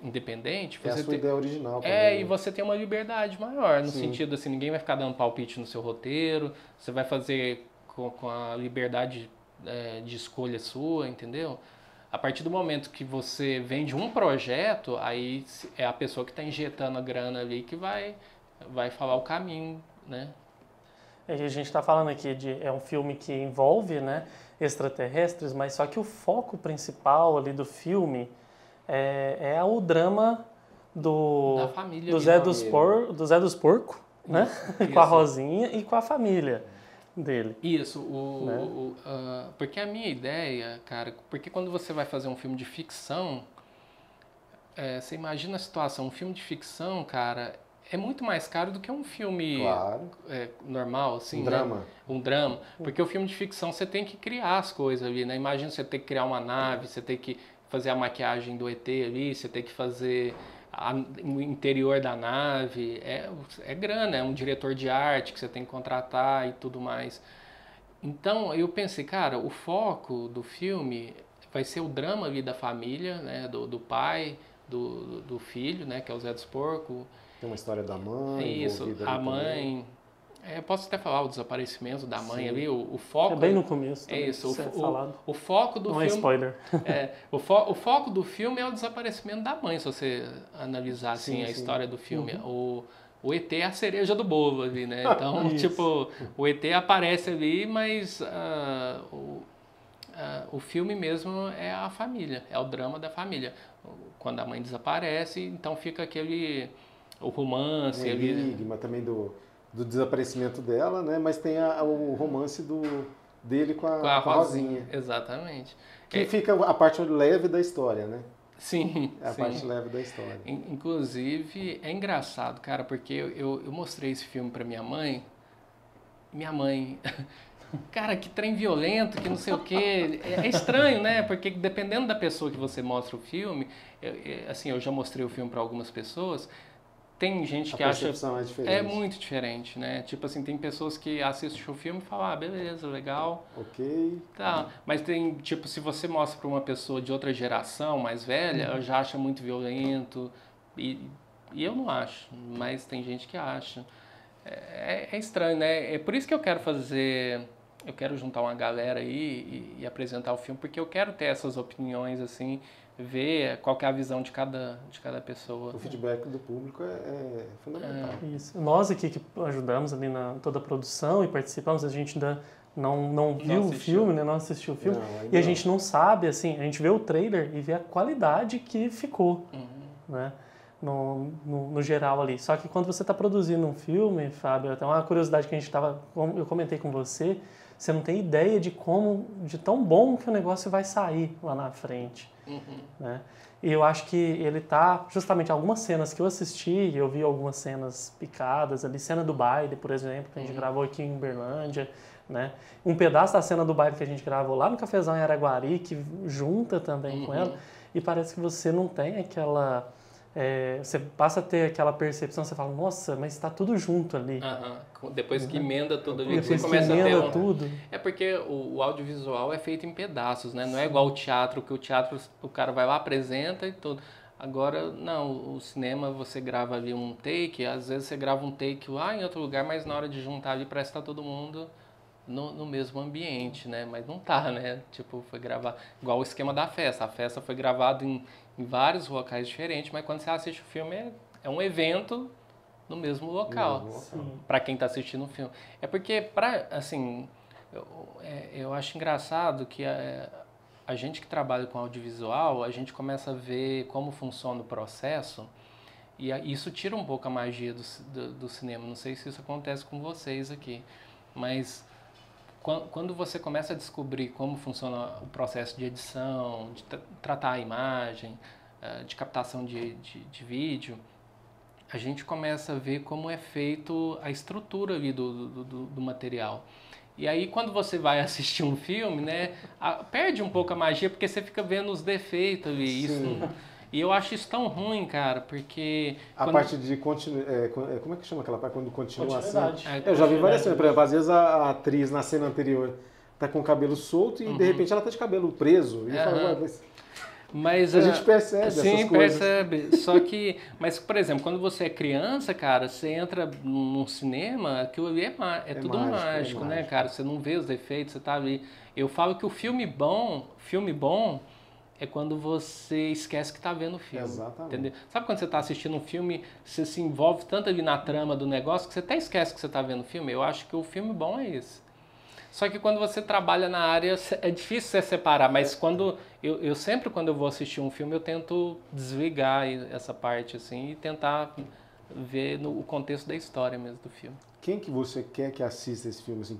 independente... É a sua ideia original. E você tem uma liberdade maior, no sentido assim, ninguém vai ficar dando palpite no seu roteiro, você vai fazer com a liberdade de escolha sua, entendeu? A partir do momento que você vende um projeto, aí é a pessoa que está injetando a grana ali que vai falar o caminho, né? A gente está falando aqui é um filme que envolve, né, extraterrestres, mas só que o foco principal ali do filme é o drama da família, do Zé dos Porcos, né? Isso. Com a Rosinha e com a família dele. Isso, porque a minha ideia, cara, porque quando você vai fazer um filme de ficção, você imagina a situação, um filme de ficção, cara, é muito mais caro do que um filme normal, assim, drama. Um drama, porque o filme de ficção você tem que criar as coisas ali, né? Imagina você ter que criar uma nave, você tem que fazer a maquiagem do ET ali, você tem que fazer o interior da nave, é grana, é um diretor de arte que você tem que contratar e tudo mais. Então eu pensei, cara, o foco do filme vai ser o drama ali da família, né, do pai, do filho, né, que é o Zé dos Porcos. Tem uma história da mãe. Isso, a mãe. Posso até falar o desaparecimento da mãe ali, o foco... É bem no começo. É isso, falado. O foco do filme... Não é spoiler. O foco do filme é o desaparecimento da mãe, se você analisar assim, a história do filme. Uhum. O ET é a cereja do bolo ali, né? Então, tipo, o ET aparece ali, mas o filme mesmo é a família, é o drama da família. Quando a mãe desaparece, então fica o romance... Um enigma também do desaparecimento dela, né? Mas tem o romance dele com a Rosinha. Exatamente. Que fica a parte leve da história, né? Sim. É a parte leve da história. Inclusive, é engraçado, cara, porque eu mostrei esse filme pra minha mãe. Minha mãe... Cara, que trem violento, que não sei o quê. É estranho, né? Porque dependendo da pessoa que você mostra o filme... assim, eu já mostrei o filme pra algumas pessoas... Tem gente que acha... É muito diferente, né? Tipo assim, tem pessoas que assistem o filme e falam, beleza, legal. Ok. Tá, mas tem, tipo, se você mostra para uma pessoa de outra geração, mais velha, ela já acha muito violento. E eu não acho, mas tem gente que acha. É estranho, né? É por isso que eu quero eu quero juntar uma galera aí e apresentar o filme, porque eu quero ter essas opiniões, assim, ver qual que é a visão de cada pessoa. O feedback do público é fundamental. Isso. Nós aqui que ajudamos ali na toda a produção e participamos, a gente ainda não viu o filme, né? Não assistiu o filme. E a gente não sabe, assim, a gente vê o trailer e vê a qualidade que ficou, né? No geral ali. Só que quando você está produzindo um filme, Fábio, até uma curiosidade que eu comentei com você, você não tem ideia de tão bom que o negócio vai sair lá na frente, né? E eu acho que ele tá, justamente, algumas cenas que eu assisti, eu vi algumas cenas picadas ali, cena do baile, por exemplo, que a gente gravou aqui em Uberlândia, né? Um pedaço da cena do baile que a gente gravou lá no Cafezão em Araguari, que junta também com ela, e parece que você não tem aquela... você passa a ter aquela percepção, você fala, nossa, mas está tudo junto ali. Depois que emenda tudo ali, Depois você começa que a ter tudo. É porque o audiovisual é feito em pedaços, né? Não é igual o teatro, que o teatro o cara vai lá, apresenta e tudo. Agora, não, o cinema você grava ali um take, às vezes você grava um take lá em outro lugar, mas na hora de juntar ali parece que tá todo mundo no mesmo ambiente, né? Mas não tá, né? Tipo, foi gravar igual o esquema da festa. A festa foi gravada em vários locais diferentes, mas quando você assiste o filme é um evento no mesmo local, para quem está assistindo o filme. É porque, assim, eu acho engraçado que a gente que trabalha com audiovisual, a gente começa a ver como funciona o processo e isso tira um pouco a magia do cinema. Não sei se isso acontece com vocês aqui, mas quando você começa a descobrir como funciona o processo de edição, de tratar a imagem, de captação de vídeo, a gente começa a ver como é feito a estrutura ali do material. E aí, quando você vai assistir um filme, né, perde um pouco a magia, porque você fica vendo os defeitos ali. E eu acho isso tão ruim, cara, porque... parte de como é que chama aquela parte quando continua assim? Eu já vi várias cenas, por exemplo, às vezes a atriz na cena anterior tá com o cabelo solto e de repente ela tá de cabelo preso. E fala, mas a gente percebe essas coisas. Sim, percebe. Só que, mas por exemplo, quando você é criança, cara, você entra num cinema, aquilo ali é tudo mágico, né, cara? Você não vê os defeitos, você tá ali. Eu falo que o filme bom é quando você esquece que tá vendo o filme. Exatamente. Entendeu? Sabe quando você tá assistindo um filme, você se envolve tanto ali na trama do negócio que você até esquece que você tá vendo o filme? Eu acho que o filme bom é esse. Só que quando você trabalha na área, é difícil você separar, mas quando eu sempre, quando eu vou assistir um filme, eu tento desligar essa parte, assim, e tentar ver o contexto da história mesmo do filme. Quem que você quer que assista esse filme? Assim?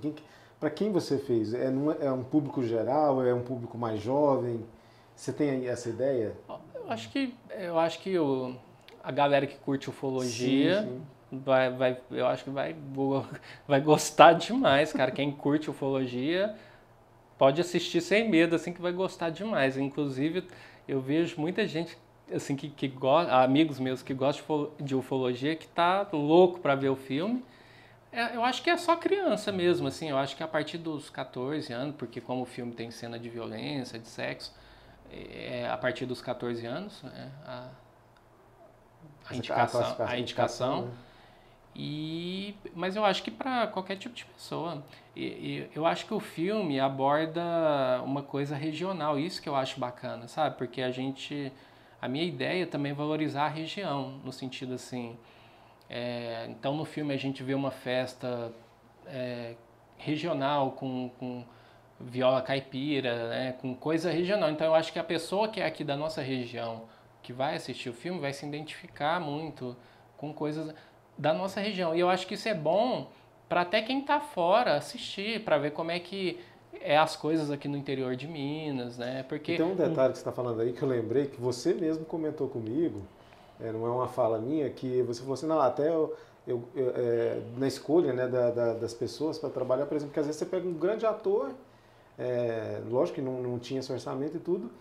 Para quem você fez? É um público geral? É um público mais jovem? Você tem essa ideia? Eu acho que a galera que curte ufologia... Sim. Eu acho que vai gostar demais, cara. Quem curte ufologia pode assistir sem medo, assim, que vai gostar demais. Inclusive, eu vejo muita gente, assim, que gosta, amigos meus que gostam de ufologia, que tá louco para ver o filme. Eu acho que é só criança mesmo, assim. Eu acho que a partir dos 14 anos, porque como o filme tem cena de violência, de sexo, a partir dos 14 anos, a indicação. Né? Mas eu acho que para qualquer tipo de pessoa. Eu acho que o filme aborda uma coisa regional, isso que eu acho bacana, sabe? Porque a minha ideia também é valorizar a região, no sentido assim, então no filme a gente vê uma festa regional com viola caipira, né? Com coisa regional. Então eu acho que a pessoa que é aqui da nossa região, que vai assistir o filme, vai se identificar muito com coisas da nossa região. E eu acho que isso é bom para até quem está fora assistir, para ver como é que as coisas aqui no interior de Minas, né? Porque tem um detalhe que você está falando aí que eu lembrei, que você mesmo comentou comigo, não é uma fala minha, que você falou assim, não, até na escolha, né, das pessoas para trabalhar, por exemplo, que às vezes você pega um grande ator, lógico que não tinha esse orçamento e tudo,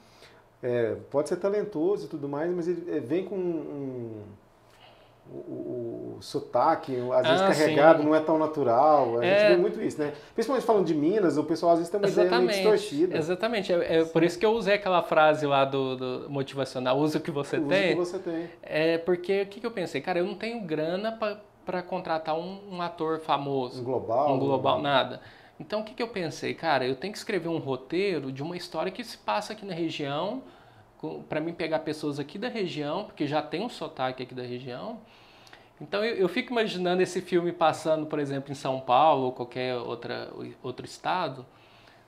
pode ser talentoso e tudo mais, mas ele vem com o sotaque, às vezes carregado, não é tão natural. A gente vê muito isso, né? Principalmente falando de Minas, o pessoal às vezes tem uma ideia meio distorcida. Exatamente. Por isso que eu usei aquela frase lá do motivacional, usa o que você tem. Usa o que você tem. Porque o que eu pensei? Cara, eu não tenho grana para contratar um ator famoso. Um global. Nada. Então o que eu pensei? Cara, eu tenho que escrever um roteiro de uma história que se passa aqui na região, para mim pegar pessoas aqui da região, porque já tem um sotaque aqui da região, Então eu fico imaginando esse filme passando, por exemplo, em São Paulo ou qualquer outro estado,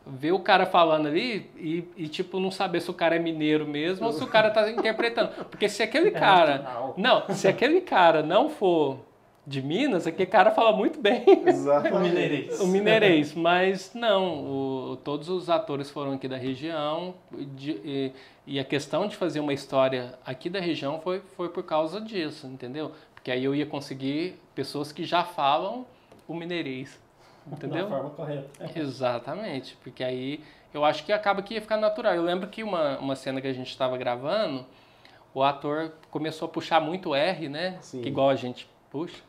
ver o cara falando ali e tipo, não saber se o cara é mineiro mesmo ou se o cara tá interpretando. Porque se aquele cara... se aquele cara não for de Minas, aquele cara fala muito bem Exatamente. o mineirês. Mas não, todos os atores foram aqui da região e a questão de fazer uma história aqui da região foi por causa disso, entendeu? Porque aí eu ia conseguir pessoas que já falam o mineirês, entendeu? Da forma correta. Exatamente, porque aí eu acho que acaba que ia ficar natural. Eu lembro que uma cena que a gente estava gravando, o ator começou a puxar muito R, né? Sim. Que igual a gente puxa.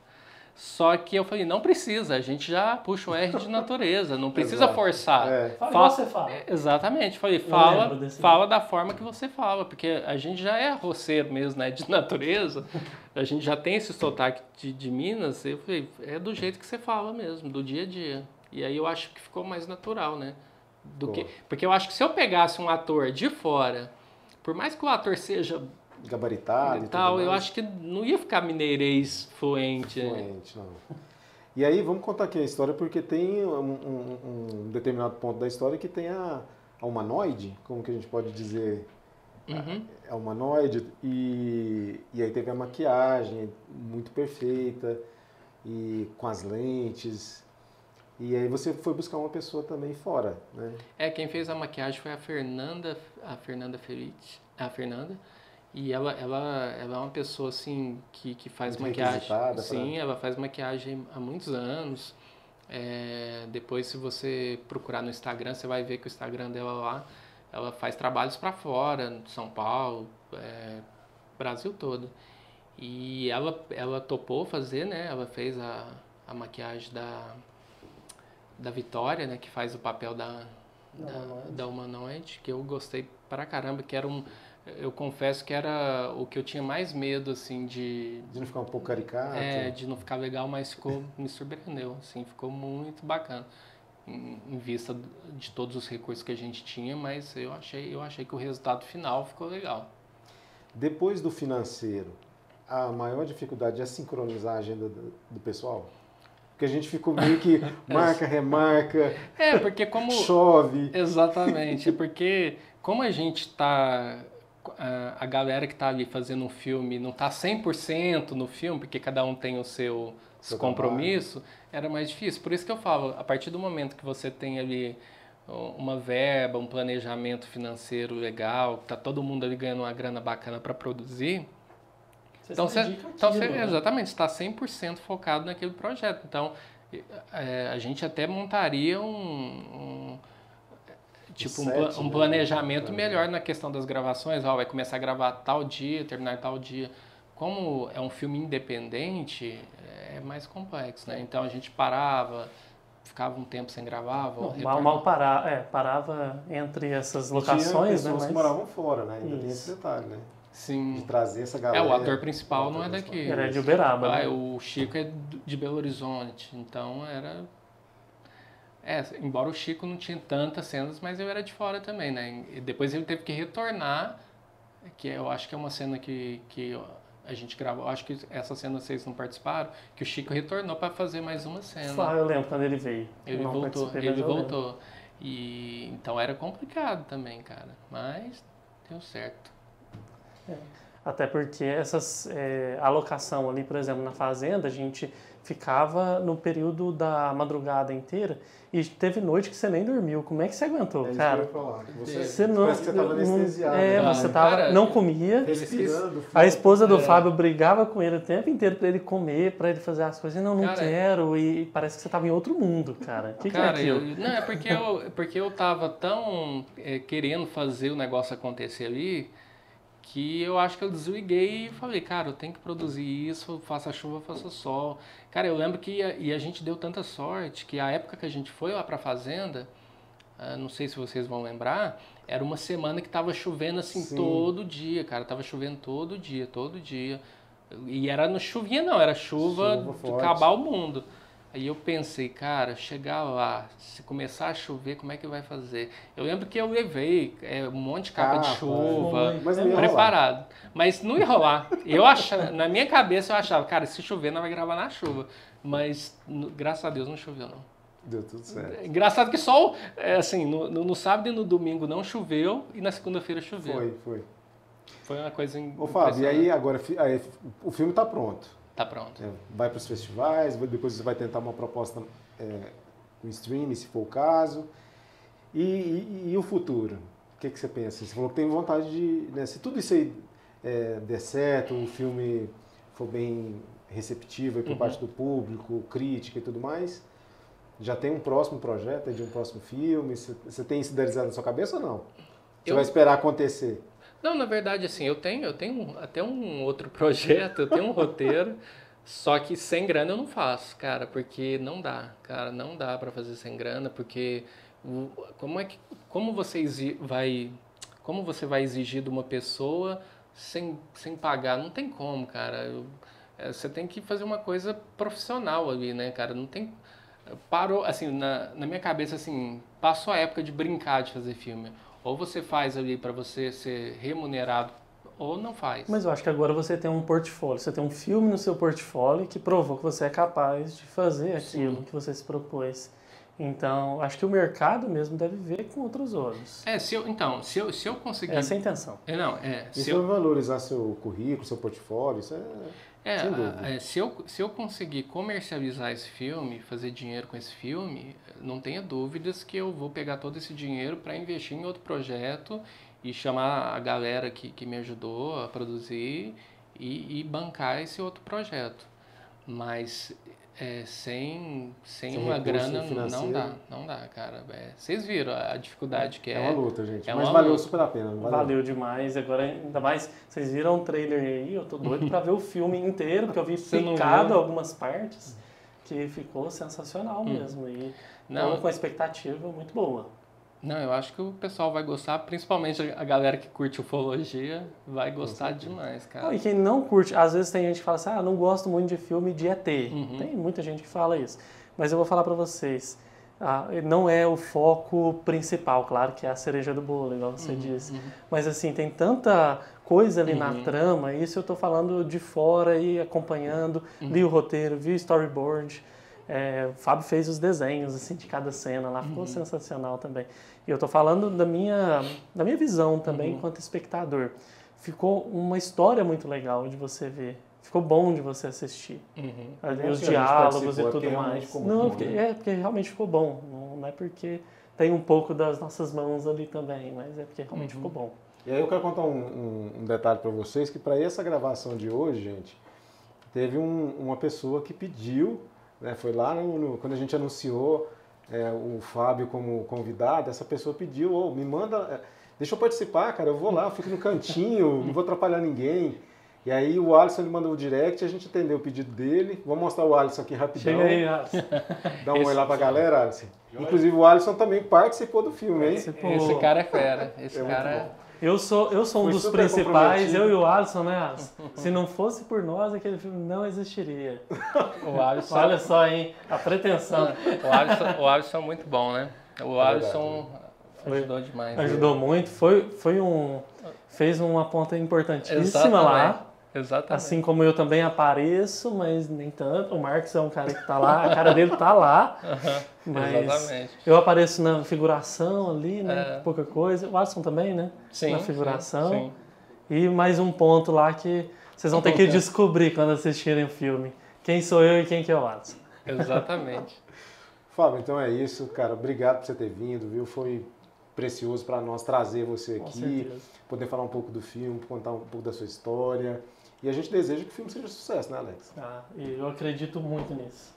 Só que eu falei, não precisa, a gente já puxa o R de natureza, não precisa forçar. Fala, você fala. Exatamente, falei, fala da forma que você fala, porque a gente já é roceiro mesmo, né, de natureza, a gente já tem esse sotaque de Minas, eu falei, é do jeito que você fala mesmo, do dia a dia. E aí eu acho que ficou mais natural, né? Porque eu acho que se eu pegasse um ator de fora, por mais que o ator seja gabaritado e tal, eu acho que não ia ficar mineirês fluente. Não. E aí, vamos contar aqui a história, porque tem um determinado ponto da história que tem a humanoide, como que a gente pode dizer? A humanoide, e aí teve a maquiagem muito perfeita, e com as lentes, e aí você foi buscar uma pessoa também fora, né? Quem fez a maquiagem foi a Fernanda Ferite, e ela é uma pessoa assim que faz muito maquiagem. Sim, ela faz maquiagem há muitos anos. Depois, se você procurar no Instagram, você vai ver que o Instagram dela lá, ela faz trabalhos para fora, São Paulo, Brasil todo. E ela topou fazer, né? Ela fez a maquiagem da Vitória, né? Que faz o papel da humanoide, que eu gostei pra caramba, que era eu confesso que era o que eu tinha mais medo, assim, de não ficar um pouco caricato. De não ficar legal, mas me surpreendeu, assim, ficou muito bacana. Em vista de todos os recursos que a gente tinha, mas eu achei que o resultado final ficou legal. Depois do financeiro, a maior dificuldade é sincronizar a agenda do pessoal? Porque a gente ficou meio que marca, remarca, porque como... chove. Exatamente, porque como a gente está... A galera que está ali fazendo um filme não está 100% no filme, porque cada um tem o seu compromisso, era mais difícil. Por isso que eu falo, a partir do momento que você tem ali uma verba, um planejamento financeiro legal, tá todo mundo ali ganhando uma grana bacana para produzir, exatamente, está 100% focado naquele projeto. Então, a gente até montaria um planejamento melhor na questão das gravações. Vai começar a gravar tal dia, terminar tal dia. Como é um filme independente, é mais complexo, né? Então a gente parava, ficava um tempo sem gravar. Parava entre essas locações, né? Pessoas que moravam fora, né? Ainda tem esse detalhe, né? Sim. De trazer essa galera. O ator principal não é daqui. Era de Uberaba. Né? O Chico é de Belo Horizonte, então era... embora o Chico não tinha tantas cenas, mas eu era de fora também, né? E depois ele teve que retornar, que eu acho que é uma cena que a gente gravou, acho que essa cena vocês não participaram, que o Chico retornou para fazer mais uma cena. Eu lembro quando ele veio. Ele voltou. E então era complicado também, cara, mas deu certo. Até porque a alocação ali, por exemplo, na fazenda, a gente ficava no período da madrugada inteira e teve noite que você nem dormiu. Como é que você aguentou, cara? Você não, parece que você estava anestesiado. Você tava, não comia. Respirando. A esposa do Fábio brigava com ele o tempo inteiro para ele comer, para ele fazer as coisas. Não quero. E parece que você estava em outro mundo, cara. O que é aquilo? Porque eu tava tão querendo fazer o negócio acontecer ali, que eu acho que eu desliguei e falei, cara, eu tenho que produzir isso, faça chuva, faça sol. Cara, eu lembro que a gente deu tanta sorte que a época que a gente foi lá pra fazenda, não sei se vocês vão lembrar, era uma semana que tava chovendo assim todo dia, cara, tava chovendo todo dia. E não chuvinha não, era chuva de acabar o mundo. Aí eu pensei, cara, chegar lá, se começar a chover, como é que vai fazer? Eu lembro que eu levei um monte de capa de chuva, mas não ia preparado. Mas não ia rolar. Na minha cabeça eu achava, cara, se chover, nós vai gravar na chuva. Mas, graças a Deus, não choveu, não. Deu tudo certo. Engraçado que só, assim, no sábado e no domingo não choveu e na segunda-feira choveu. Foi. Foi uma coisa Ô Fábio, e aí agora o filme está pronto? Tá pronto. Vai para os festivais, depois você vai tentar uma proposta com streaming, se for o caso. E o futuro? O que você pensa? Você falou que tem vontade de... Né, se tudo isso aí der certo, o filme for bem receptivo por parte do público, crítica e tudo mais, já tem um próximo projeto de um próximo filme? Você tem isso idealizado na sua cabeça ou não? Você vai esperar acontecer? Não, na verdade, assim, eu tenho até um outro projeto, eu tenho um roteiro, só que sem grana eu não faço, cara, porque não dá, cara, não dá pra fazer sem grana, porque como você vai exigir de uma pessoa sem pagar? Não tem como, cara. Você tem que fazer uma coisa profissional ali, né, cara? Não tem... Parou, assim, na minha cabeça, assim, passou a época de brincar de fazer filme. Ou você faz ali para você ser remunerado, ou não faz. Mas eu acho que agora você tem um portfólio, você tem um filme no seu portfólio que provou que você é capaz de fazer aquilo que você se propôs. Então, acho que o mercado mesmo deve ver com outros olhos. Se eu conseguir... Essa é a intenção. Isso é valorizar seu currículo, seu portfólio, isso sem dúvida. Se eu conseguir comercializar esse filme, fazer dinheiro com esse filme, não tenha dúvidas que eu vou pegar todo esse dinheiro para investir em outro projeto e chamar a galera que me ajudou a produzir e bancar esse outro projeto. Mas sem uma grana não dá, cara. Vocês viram a dificuldade que é. É uma luta, gente. Mas valeu super a pena. Valeu demais. Agora, ainda mais, vocês viram o trailer aí, eu tô doido pra ver o filme inteiro, porque eu vi picado algumas partes, que ficou sensacional mesmo. E com a expectativa muito boa. Não, eu acho que o pessoal vai gostar, principalmente a galera que curte ufologia, vai gostar demais, cara. E quem não curte, às vezes tem gente que fala assim, não gosto muito de filme de ET. Tem muita gente que fala isso. Mas eu vou falar pra vocês, não é o foco principal, claro que é a cereja do bolo, igual você disse. Mas assim, tem tanta coisa ali na trama, isso eu tô falando de fora e acompanhando, li o roteiro, vi o storyboard. O Fábio fez os desenhos assim, de cada cena lá, ficou sensacional também. E eu tô falando da minha visão também enquanto espectador. Ficou uma história muito legal de você ver. Ficou bom de você assistir. Os diálogos e tudo mais. Não, porque realmente ficou bom. Não é porque tem um pouco das nossas mãos ali também, mas é porque realmente ficou bom. E aí eu quero contar um detalhe para vocês, que para essa gravação de hoje, gente, teve uma pessoa que pediu, né, foi lá quando a gente anunciou o Fábio como convidado, essa pessoa pediu, me manda, deixa eu participar, cara, eu vou lá, eu fico no cantinho, não vou atrapalhar ninguém. E aí o Alisson mandou o direct, a gente atendeu o pedido dele. Vou mostrar o Alisson aqui rapidão. Chega aí, Alisson. Dá um oi lá pra galera, Alisson. Inclusive o Alisson também participou do filme, hein? Esse cara é fera. Esse cara Eu sou um dos principais, eu e o Alisson, né, Alisson? Se não fosse por nós, aquele filme não existiria. O Alisson... Olha só, hein? A pretensão. O Alisson é muito bom, né? O Alisson ajudou demais. Ajudou muito. Fez uma ponta importantíssima lá. Exatamente. Assim como eu também apareço, mas nem tanto. O Marcos é um cara que tá lá, a cara dele tá lá. Mas exatamente. eu apareço na figuração ali, né? Pouca coisa. O Alisson também, né? Sim. Na figuração. Sim. E mais um ponto lá que vocês vão ter que descobrir quando assistirem o filme. Quem sou eu e quem que é o Alisson. Exatamente. Fábio, então é isso, cara. Obrigado por você ter vindo, viu? Foi precioso para nós trazer você aqui, poder falar um pouco do filme, contar um pouco da sua história. E a gente deseja que o filme seja sucesso, né, Alex? E eu acredito muito nisso.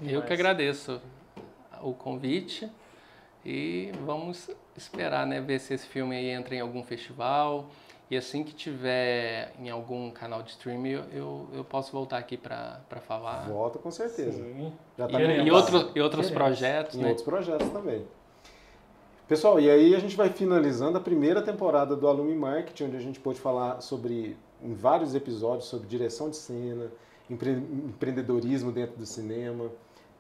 Eu que agradeço o convite e vamos esperar, né, ver se esse filme aí entra em algum festival. E assim que tiver em algum canal de streaming, eu posso voltar aqui para falar. Volta com certeza. Sim. Já tá e outros projetos, né? Outros projetos também. Pessoal, e aí a gente vai finalizando a primeira temporada do Alume Marketing, onde a gente pôde falar em vários episódios sobre direção de cena, empreendedorismo dentro do cinema,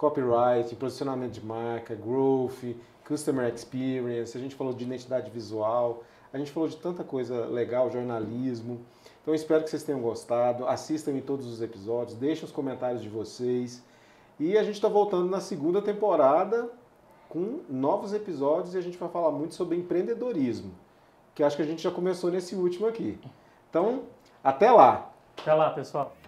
copyright, posicionamento de marca, growth, customer experience, a gente falou de identidade visual, a gente falou de tanta coisa legal, jornalismo. Então eu espero que vocês tenham gostado, assistam em todos os episódios, deixem os comentários de vocês. E a gente está voltando na segunda temporada com novos episódios e a gente vai falar muito sobre empreendedorismo, que acho que a gente já começou nesse último aqui. Então, até lá! Até lá, pessoal!